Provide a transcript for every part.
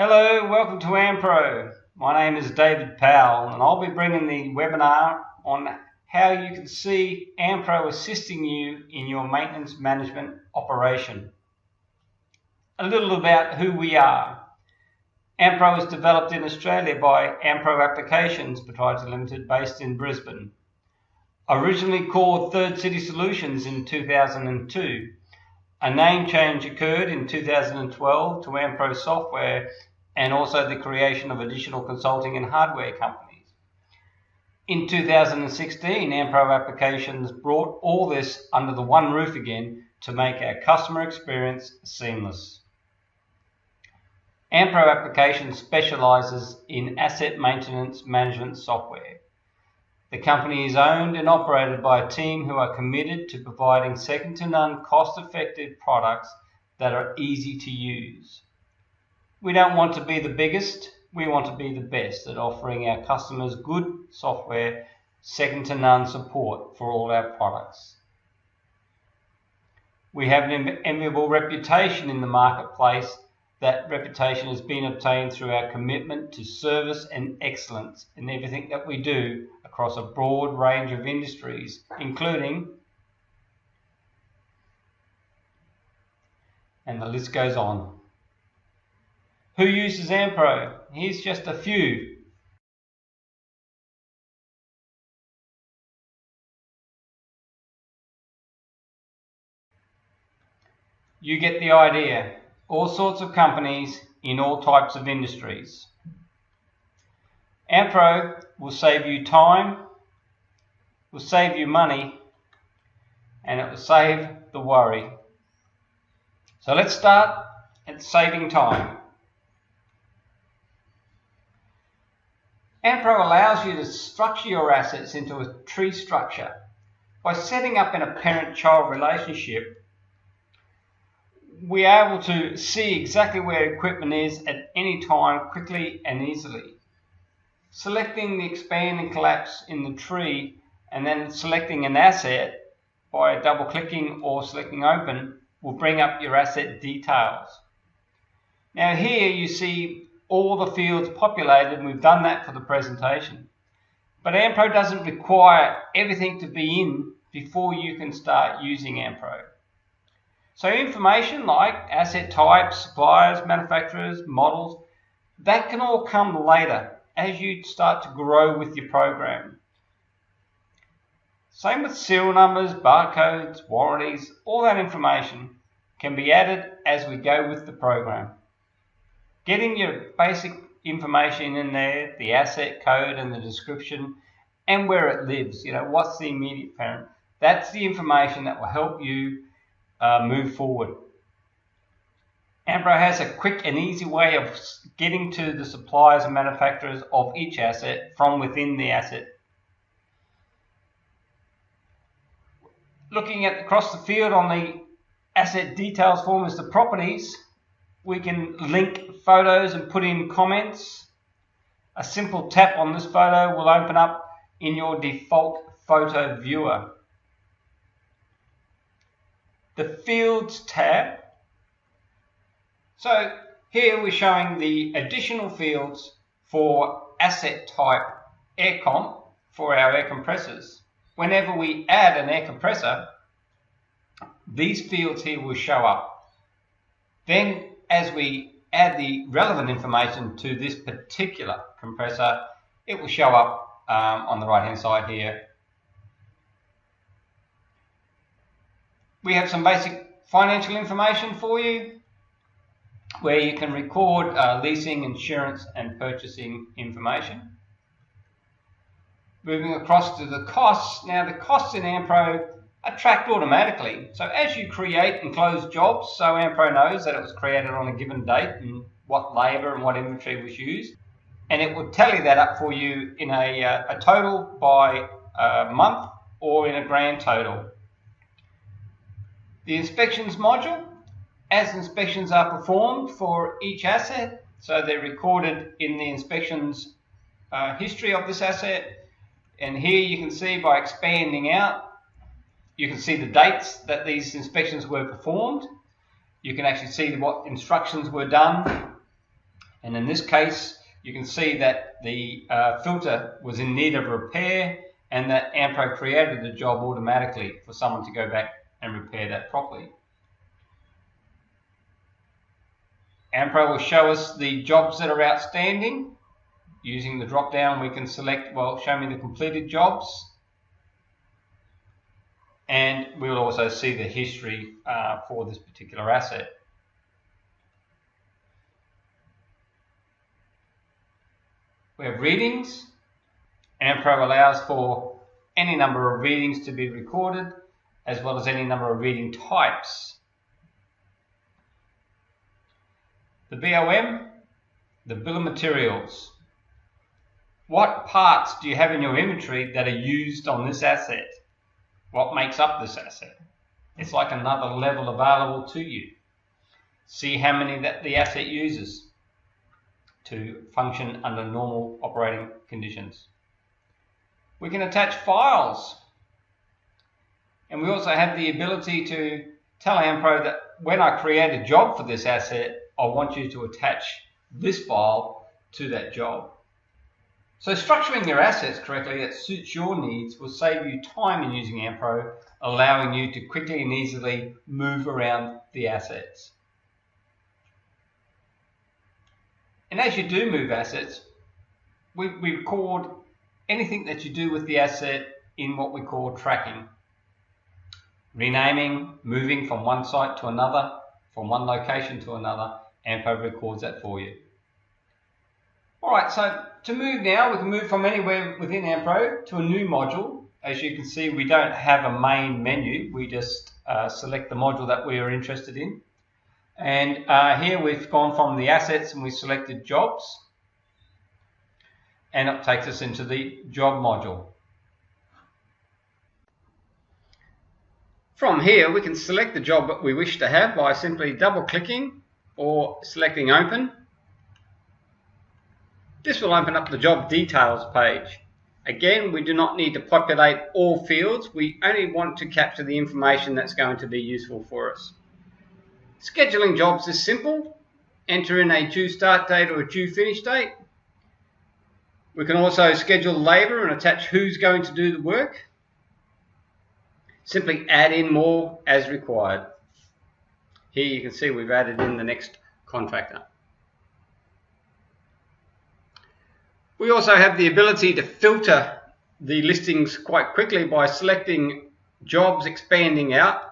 Hello, welcome to AMPRO. My name is David Powell and I'll be bringing the webinar on how you can see AMPRO assisting you in your maintenance management operation. A little about who we are. AMPRO is developed in Australia by AMPRO Applications Pty Limited based in Brisbane. Originally called Third City Solutions in 2002. A name change occurred in 2012 to AMPRO Software and also the creation of additional consulting and hardware companies. In 2016, AMPRO Applications brought all this under the one roof again to make our customer experience seamless. AMPRO Applications specializes in asset maintenance management software. The company is owned and operated by a team who are committed to providing second-to-none cost-effective products that are easy to use. We don't want to be the biggest, we want to be the best at offering our customers good software, second-to-none support for all our products. We have an enviable reputation in the marketplace. That reputation has been obtained through our commitment to service and excellence in everything that we do across a broad range of industries, including, and the list goes on. Who uses AMPRO? Here's just a few. You get the idea. All sorts of companies in all types of industries. AMPRO will save you time, will save you money, and it will save the worry. So let's start at saving time. AMPRO allows you to structure your assets into a tree structure. By setting up in a parent-child relationship, we are able to see exactly where equipment is at any time quickly and easily. Selecting the expand and collapse in the tree and then selecting an asset by double-clicking or selecting open will bring up your asset details. Now here you see all the fields populated, and we've done that for the presentation. But AMPRO doesn't require everything to be in before you can start using AMPRO. So information like asset types, suppliers, manufacturers, models, that can all come later as you start to grow with your program. Same with serial numbers, barcodes, warranties, all that information can be added as we go with the program. Getting your basic information in there, the asset code and the description, and where it lives, what's the immediate parent, that's the information that will help you move forward. AMPRO has a quick and easy way of getting to the suppliers and manufacturers of each asset from within the asset. Looking at across the field on the asset details form as the properties, we can link photos and put in comments. A simple tap on this photo will open up in your default photo viewer. The Fields tab. So here we're showing the additional fields for asset type air comp for our air compressors. Whenever we add an air compressor, these fields here will show up. Then as we add the relevant information to this particular compressor, it will show up on the right hand side here. We have some basic financial information for you where you can record leasing, insurance and purchasing information. Moving across to the costs. Now the costs in AMPRO are tracked automatically. So as you create and close jobs, so AMPRO knows that it was created on a given date and what labour and what inventory was used. And it will tally that up for you in a total by month or in a grand total. The inspections module, as inspections are performed for each asset, so they're recorded in the inspections history of this asset. And here you can see by expanding out, you can see the dates that these inspections were performed. You can actually see what instructions were done. And in this case, you can see that the filter was in need of repair and that AMPRO created the job automatically for someone to go back and repair that properly. AMPRO will show us the jobs that are outstanding. Using the drop down, we can select, well, show me the completed jobs. And we'll also see the history for this particular asset. We have readings. AMPRO allows for any number of readings to be recorded, as well as any number of reading types. The BOM, the bill of materials. What parts do you have in your inventory that are used on this asset? What makes up this asset? It's like another level available to you. See how many that the asset uses to function under normal operating conditions. We can attach files, and we also have the ability to tell AMPRO that when I create a job for this asset, I want you to attach this file to that job. So structuring your assets correctly that suits your needs will save you time in using AMPRO, allowing you to quickly and easily move around the assets. And as you do move assets, we record anything that you do with the asset in what we call tracking. Renaming, moving from one site to another, from one location to another, AMPRO records that for you. Alright, so to move now, we can move from anywhere within AMPRO to a new module. As you can see, we don't have a main menu, we just select the module that we are interested in. And here we've gone from the assets and we selected jobs. And it takes us into the job module. From here, we can select the job that we wish to have by simply double-clicking or selecting Open. This will open up the job details page. Again, we do not need to populate all fields. We only want to capture the information that's going to be useful for us. Scheduling jobs is simple. Enter in a due start date or a due finish date. We can also schedule labour and attach who's going to do the work. Simply add in more as required. Here you can see we've added in the next contractor. We also have the ability to filter the listings quite quickly by selecting jobs, expanding out.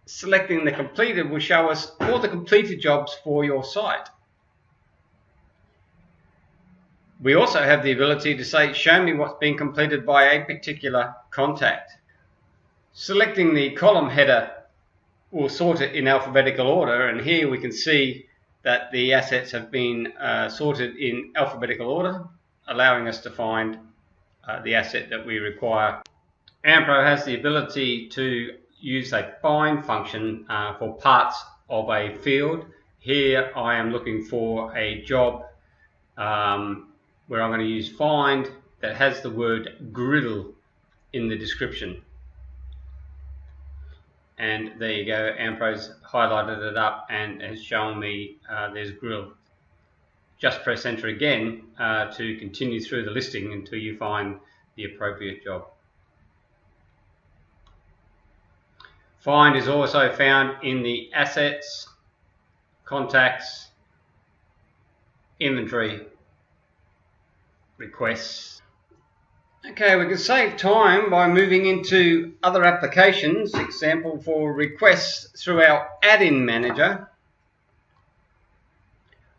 Selecting the completed will show us all the completed jobs for your site. We also have the ability to say, show me what's been completed by a particular contact. Selecting the column header will sort it in alphabetical order, and here we can see that the assets have been sorted in alphabetical order, allowing us to find the asset that we require. AMPRO has the ability to use a find function for parts of a field. Here I am looking for a job where I'm going to use find that has the word griddle in the description. And there you go, AMPRO's highlighted it up and has shown me there's grill. Just press enter again to continue through the listing until you find the appropriate job. Find is also found in the assets, contacts, inventory, requests. Okay, we can save time by moving into other applications, example for requests through our add-in manager.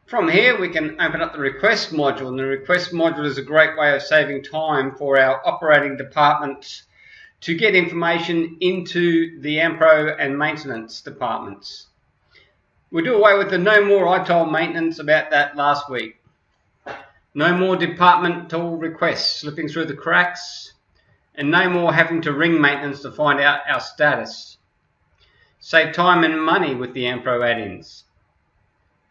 From here we can open up the request module, and the request module is a great way of saving time for our operating departments to get information into the AMPRO and maintenance departments. We do away with the no more I told maintenance about that last week. No more departmental requests slipping through the cracks, and no more having to ring maintenance to find out our status. Save time and money with the AMPRO add-ins.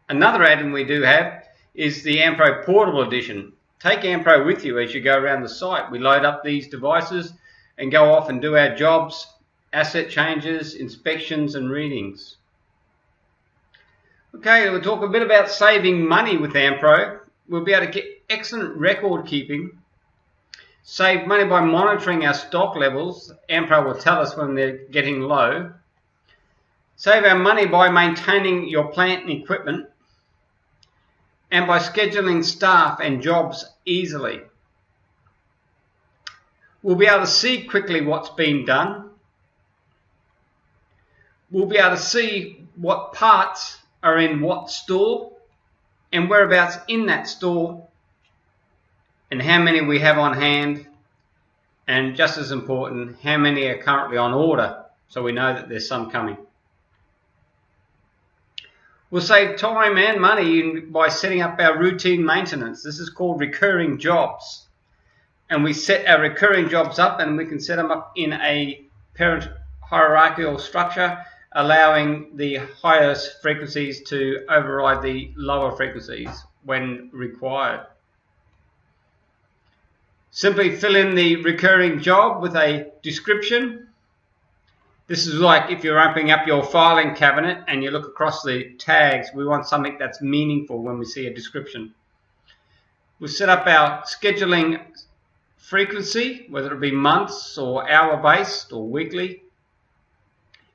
Another add-in we do have is the AMPRO Portable Edition. Take AMPRO with you as you go around the site. We load up these devices and go off and do our jobs, asset changes, inspections and readings. Okay, we'll talk a bit about saving money with AMPRO. We'll be able to get excellent record keeping, save money by monitoring our stock levels. AMPRO will tell us when they're getting low. Save our money by maintaining your plant and equipment, and by scheduling staff and jobs easily. We'll be able to see quickly what's been done. We'll be able to see what parts are in what store and whereabouts in that store, and how many we have on hand, and just as important, how many are currently on order, so we know that there's some coming. We'll save time and money by setting up our routine maintenance. This is called recurring jobs. And we set our recurring jobs up, and we can set them up in a parent hierarchical structure, allowing the highest frequencies to override the lower frequencies when required. Simply fill in the recurring job with a description. This is like if you're opening up your filing cabinet and you look across the tags. We want something that's meaningful when we see a description. We'll set up our scheduling frequency, whether it be months or hour-based or weekly,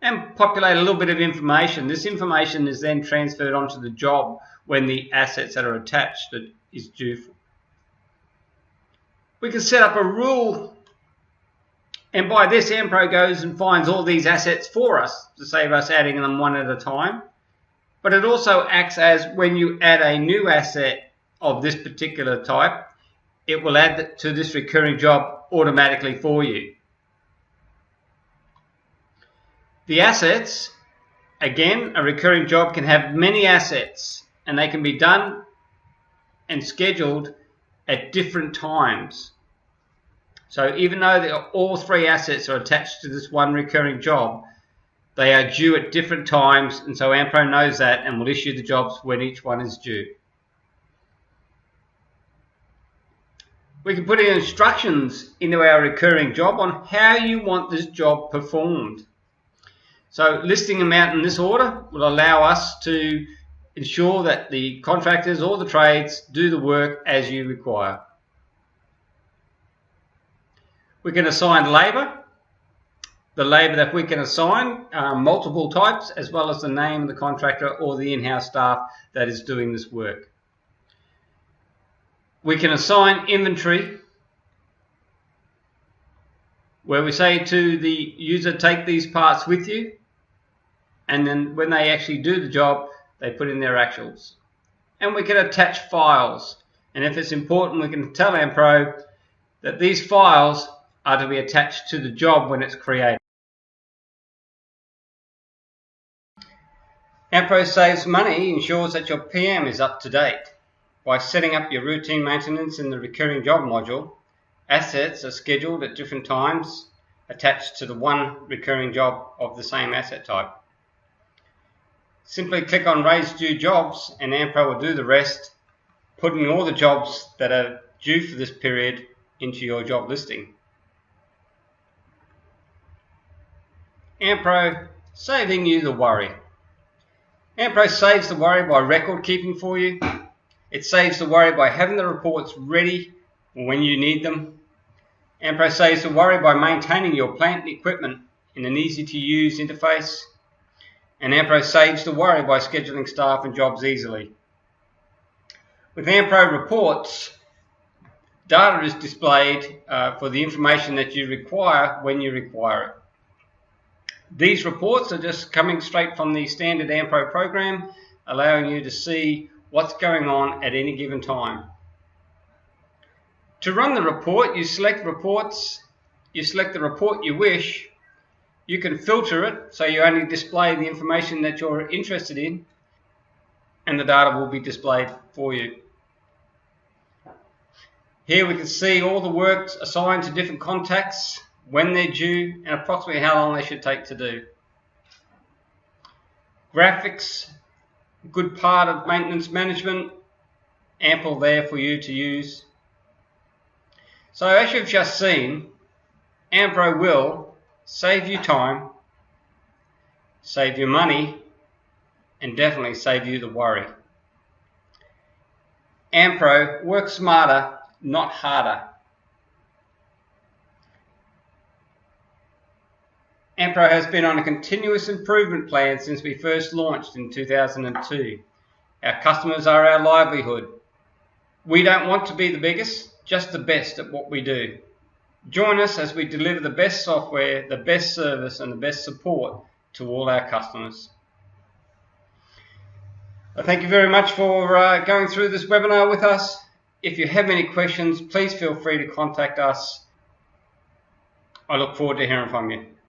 and populate a little bit of information. This information is then transferred onto the job when the assets that are attached is due. We can set up a rule, and by this AMPRO goes and finds all these assets for us to save us adding them one at a time. But it also acts as when you add a new asset of this particular type, it will add to this recurring job automatically for you. The assets, again, a recurring job can have many assets, and they can be done and scheduled at different times. So even though all three assets are attached to this one recurring job, they are due at different times, and so AMPRO knows that and will issue the jobs when each one is due. We can put in instructions into our recurring job on how you want this job performed. So listing them out in this order will allow us to ensure that the contractors or the trades do the work as you require. We can assign labour. The labour that we can assign are multiple types, as well as the name of the contractor or the in-house staff that is doing this work. We can assign inventory, where we say to the user, take these parts with you, and then when they actually do the job, they put in their actuals. And we can attach files, and if it's important, we can tell AMPRO that these files are to be attached to the job when it's created. AMPRO saves money, ensures that your PM is up to date. By setting up your routine maintenance in the recurring job module, assets are scheduled at different times attached to the one recurring job of the same asset type. Simply click on Raise Due Jobs and AMPRO will do the rest, putting all the jobs that are due for this period into your job listing. AMPRO saving you the worry. AMPRO saves the worry by record keeping for you. It saves the worry by having the reports ready when you need them. AMPRO saves the worry by maintaining your plant and equipment in an easy to use interface. And AMPRO saves the worry by scheduling staff and jobs easily. With AMPRO reports, data is displayed for the information that you require when you require it. These reports are just coming straight from the standard AMPRO program, allowing you to see what's going on at any given time. To run the report, you select reports, you select the report you wish. You can filter it so you only display the information that you're interested in, and the data will be displayed for you. Here we can see all the works assigned to different contacts, when they're due, and approximately how long they should take to do. Graphics, good part of maintenance management, ample there for you to use. So as you've just seen, AMPRO will save you time, save you money, and definitely save you the worry. AMPRO, work smarter, not harder. AMPRO has been on a continuous improvement plan since we first launched in 2002. Our customers are our livelihood. We don't want to be the biggest, just the best at what we do. Join us as we deliver the best software, the best service, and the best support to all our customers. Thank you very much for going through this webinar with us. If you have any questions, please feel free to contact us. I look forward to hearing from you.